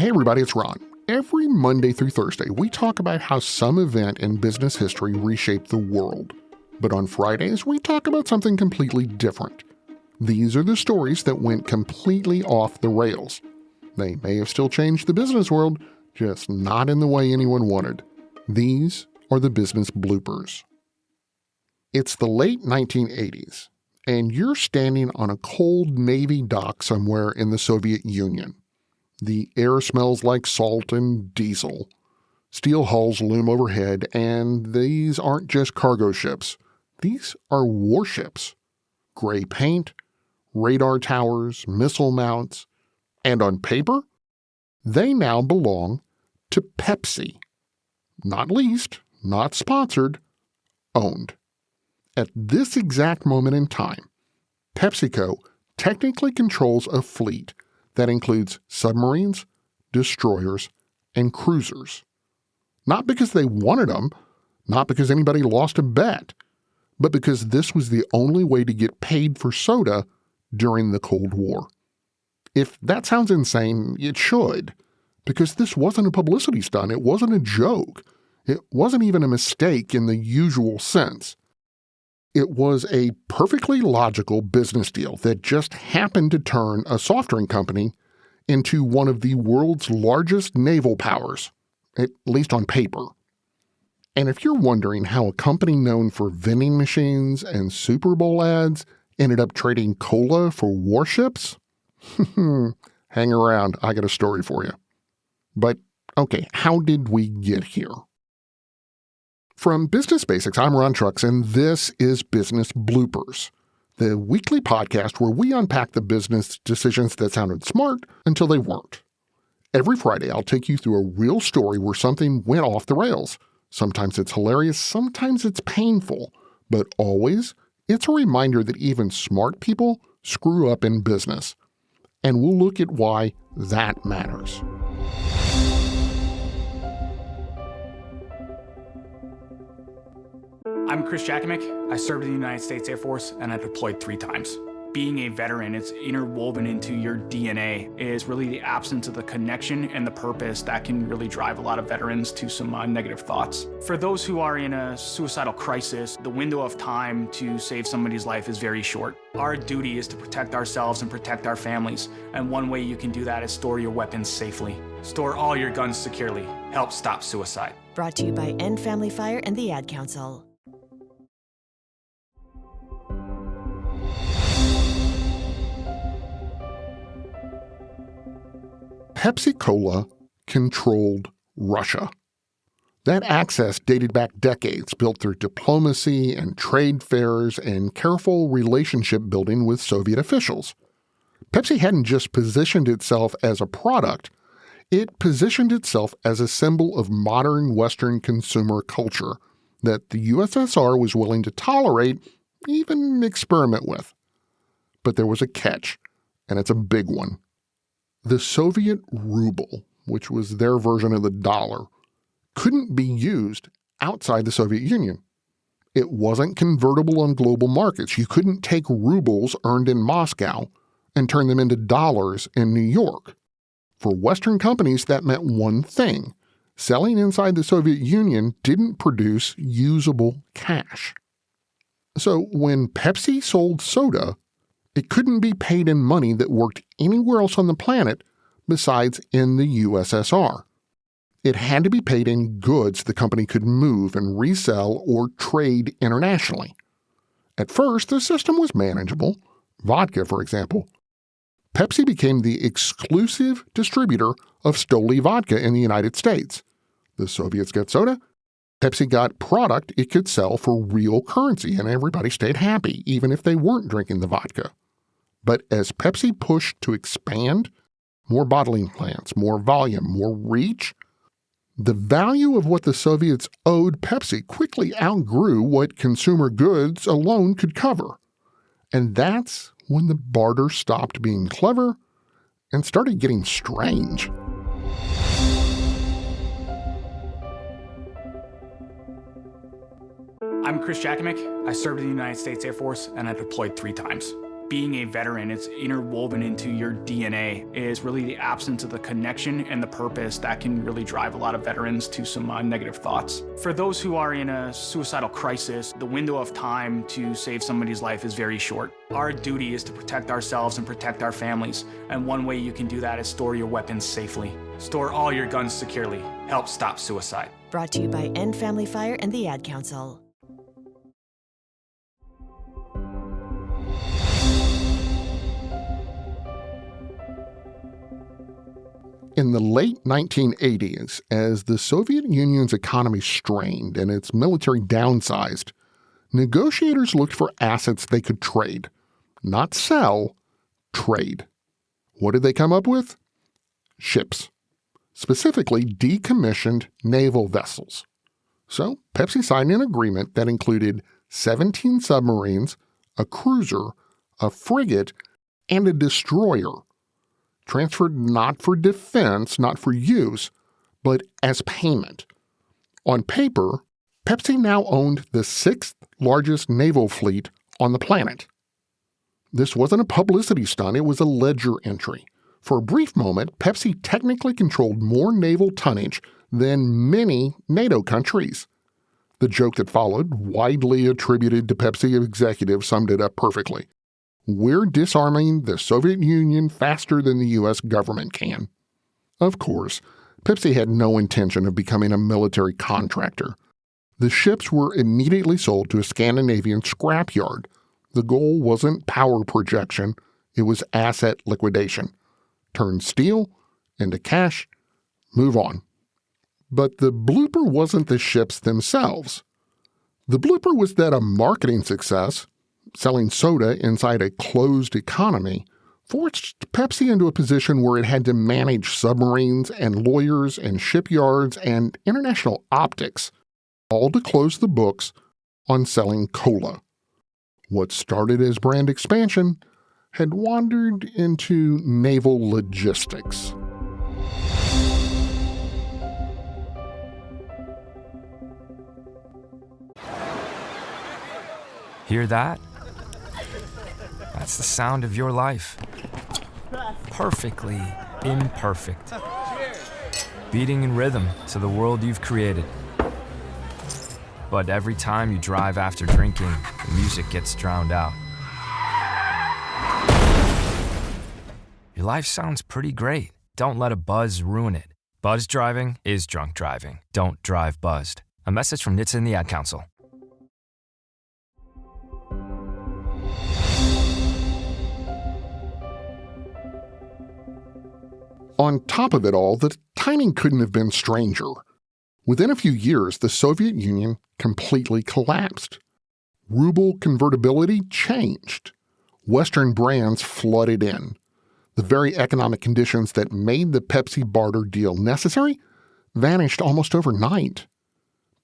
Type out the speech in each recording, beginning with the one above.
Hey everybody, it's Ron. Every Monday through Thursday, we talk about how some event in business history reshaped the world. But on Fridays, we talk about something completely different. These are the stories that went completely off the rails. They may have still changed the business world, just not in the way anyone wanted. These are the business bloopers. It's the late 1980s, and you're standing on a cold Navy dock somewhere in the Soviet Union. The air smells like salt and diesel. Steel hulls loom overhead, and these aren't just cargo ships. These are warships. Gray paint, radar towers, missile mounts, and on paper, they now belong to Pepsi. Not leased, not sponsored, owned. At this exact moment in time, PepsiCo technically controls a fleet that includes submarines, destroyers, and cruisers. Not because they wanted them, not because anybody lost a bet, but because this was the only way to get paid for soda during the Cold War. If that sounds insane, it should, because this wasn't a publicity stunt. It wasn't a joke. It wasn't even a mistake in the usual sense. It was a perfectly logical business deal that just happened to turn a soft drink company into one of the world's largest naval powers, at least on paper. And if you're wondering how a company known for vending machines and Super Bowl ads ended up trading cola for warships, hang around, I got a story for you. But okay, how did we get here? From Business Basics, I'm Ron Trucks, and this is Business Bloopers, the weekly podcast where we unpack the business decisions that sounded smart until they weren't. Every Friday, I'll take you through a real story where something went off the rails. Sometimes it's hilarious, sometimes it's painful, but always it's a reminder that even smart people screw up in business. And we'll look at why that matters. I'm Chris Jakimick. I served in the United States Air Force and I deployed 3 times. Being a veteran, it's interwoven into your DNA. It is really the absence of the connection and the purpose that can really drive a lot of veterans to some negative thoughts. For those who are in a suicidal crisis, the window of time to save somebody's life is very short. Our duty is to protect ourselves and protect our families. And one way you can do that is store your weapons safely. Store all your guns securely. Help stop suicide. Brought to you by End Family Fire and the Ad Council. Pepsi-Cola controlled Russia. That access dated back decades, built through diplomacy and trade fairs and careful relationship building with Soviet officials. Pepsi hadn't just positioned itself as a product, it positioned itself as a symbol of modern Western consumer culture that the USSR was willing to tolerate, even experiment with. But there was a catch, and it's a big one. The Soviet ruble, which was their version of the dollar, couldn't be used outside the Soviet Union. It wasn't convertible on global markets. You couldn't take rubles earned in Moscow and turn them into dollars in New York. For Western companies, that meant one thing. Selling inside the Soviet Union didn't produce usable cash. So when Pepsi sold soda, it couldn't be paid in money that worked anywhere else on the planet besides in the USSR. It had to be paid in goods the company could move and resell or trade internationally. At first, the system was manageable. Vodka, for example. Pepsi became the exclusive distributor of Stoli vodka in the United States. The Soviets got soda. Pepsi got product it could sell for real currency, and everybody stayed happy, even if they weren't drinking the vodka. But as Pepsi pushed to expand, more bottling plants, more volume, more reach, the value of what the Soviets owed Pepsi quickly outgrew what consumer goods alone could cover. And that's when the barter stopped being clever and started getting strange. I'm Chris Jakimick. I served in the United States Air Force and I deployed 3 times. Being a veteran, it's interwoven into your DNA, is really the absence of the connection and the purpose that can really drive a lot of veterans to some negative thoughts. For those who are in a suicidal crisis, the window of time to save somebody's life is very short. Our duty is to protect ourselves and protect our families, and one way you can do that is store your weapons safely. Store all your guns securely. Help stop suicide. Brought to you by End Family Fire and the Ad Council. In the late 1980s, as the Soviet Union's economy strained and its military downsized, negotiators looked for assets they could trade. Not sell, trade. What did they come up with? Ships. Specifically, decommissioned naval vessels. So, Pepsi signed an agreement that included 17 submarines, a cruiser, a frigate, and a destroyer. Transferred not for defense, not for use, but as payment. On paper, Pepsi now owned the 6th largest naval fleet on the planet. This wasn't a publicity stunt, it was a ledger entry. For a brief moment, Pepsi technically controlled more naval tonnage than many NATO countries. The joke that followed, widely attributed to Pepsi executives, summed it up perfectly. We're disarming the Soviet Union faster than the U.S. government can. Of course, Pepsi had no intention of becoming a military contractor. The ships were immediately sold to a Scandinavian scrapyard. The goal wasn't power projection, it was asset liquidation. Turn steel into cash, move on. But the blooper wasn't the ships themselves. The blooper was that a marketing success, selling soda inside a closed economy, forced Pepsi into a position where it had to manage submarines and lawyers and shipyards and international optics, all to close the books on selling cola. What started as brand expansion had wandered into naval logistics. Hear that? That's the sound of your life. Perfectly imperfect. Beating in rhythm to the world you've created. But every time you drive after drinking, the music gets drowned out. Your life sounds pretty great. Don't let a buzz ruin it. Buzz driving is drunk driving. Don't drive buzzed. A message from NHTSA and the Ad Council. On top of it all, the timing couldn't have been stranger. Within a few years, the Soviet Union completely collapsed. Ruble convertibility changed. Western brands flooded in. The very economic conditions that made the Pepsi barter deal necessary vanished almost overnight.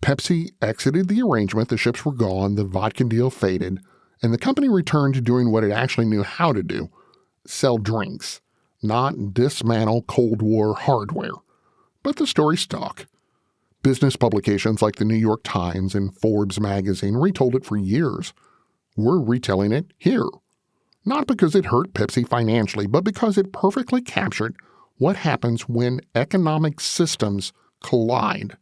Pepsi exited the arrangement, the ships were gone, the vodka deal faded, and the company returned to doing what it actually knew how to do: sell drinks. Not dismantle Cold War hardware. But the story stuck. Business publications like the New York Times and Forbes magazine retold it for years. We're retelling it here. Not because it hurt Pepsi financially, but because it perfectly captured what happens when economic systems collide.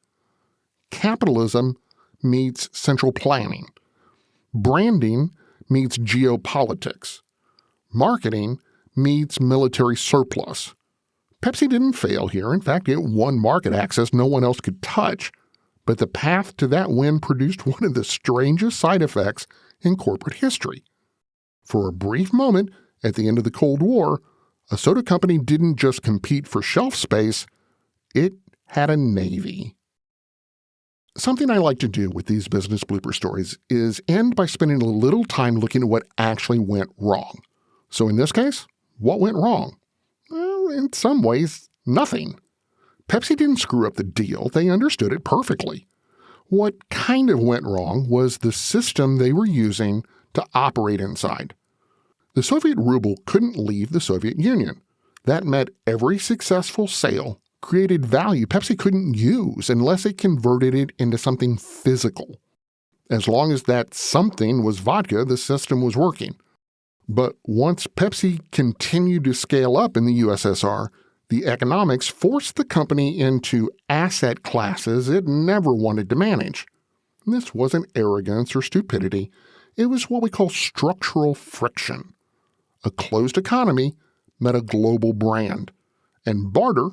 Capitalism meets central planning. Branding meets geopolitics. Marketing meets military surplus. Pepsi didn't fail here. In fact, it won market access no one else could touch. But the path to that win produced one of the strangest side effects in corporate history. For a brief moment, at the end of the Cold War, a soda company didn't just compete for shelf space, it had a navy. Something I like to do with these business blooper stories is end by spending a little time looking at what actually went wrong. So in this case, what went wrong? Well, in some ways, nothing. Pepsi didn't screw up the deal. They understood it perfectly. What kind of went wrong was the system they were using to operate inside. The Soviet ruble couldn't leave the Soviet Union. That meant every successful sale created value Pepsi couldn't use unless it converted it into something physical. As long as that something was vodka, the system was working. But once Pepsi continued to scale up in the USSR, the economics forced the company into asset classes it never wanted to manage. This wasn't arrogance or stupidity. It was what we call structural friction. A closed economy met a global brand, and barter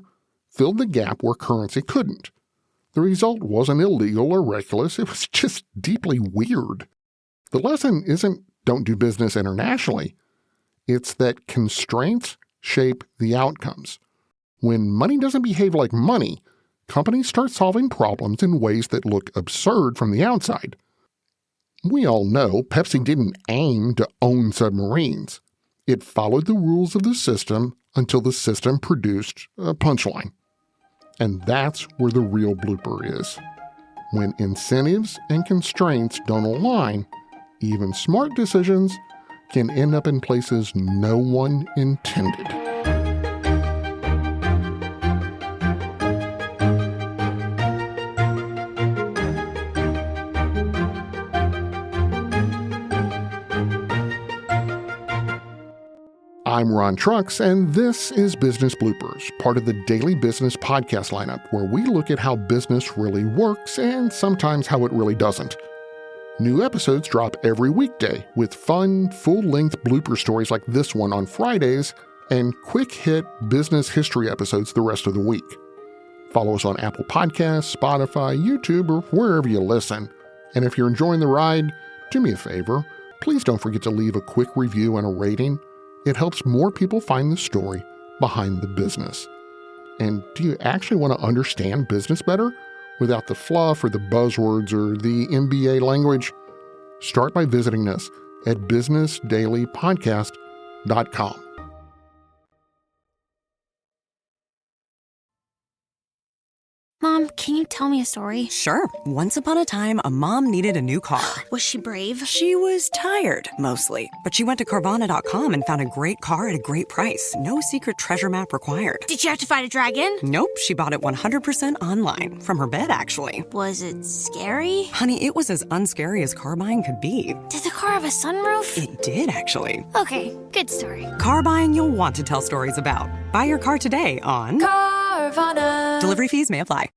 filled the gap where currency couldn't. The result wasn't illegal or reckless, it was just deeply weird. The lesson isn't don't do business internationally. It's that constraints shape the outcomes. When money doesn't behave like money, companies start solving problems in ways that look absurd from the outside. We all know Pepsi didn't aim to own submarines. It followed the rules of the system until the system produced a punchline. And that's where the real blooper is. When incentives and constraints don't align, even smart decisions can end up in places no one intended. I'm Ron Trucks, and this is Business Bloopers, part of the daily business podcast lineup where we look at how business really works and sometimes how it really doesn't. New episodes drop every weekday with fun, full-length blooper stories like this one on Fridays and quick-hit business history episodes the rest of the week. Follow us on Apple Podcasts, Spotify, YouTube, or wherever you listen. And if you're enjoying the ride, do me a favor. Please don't forget to leave a quick review and a rating. It helps more people find the story behind the business. And do you actually want to understand business better without the fluff or the buzzwords or the MBA language? Start by visiting us at bsnsdailypodcast.com. Mom, can you tell me a story? Sure. Once upon a time, a mom needed a new car. Was she brave? She was tired, mostly. But she went to Carvana.com and found a great car at a great price. No secret treasure map required. Did she have to fight a dragon? Nope, she bought it 100% online. From her bed, actually. Was it scary? Honey, it was as unscary as car buying could be. Did the car have a sunroof? It did, actually. Okay, good story. Car buying you'll want to tell stories about. Buy your car today on Carvana. Delivery fees may apply.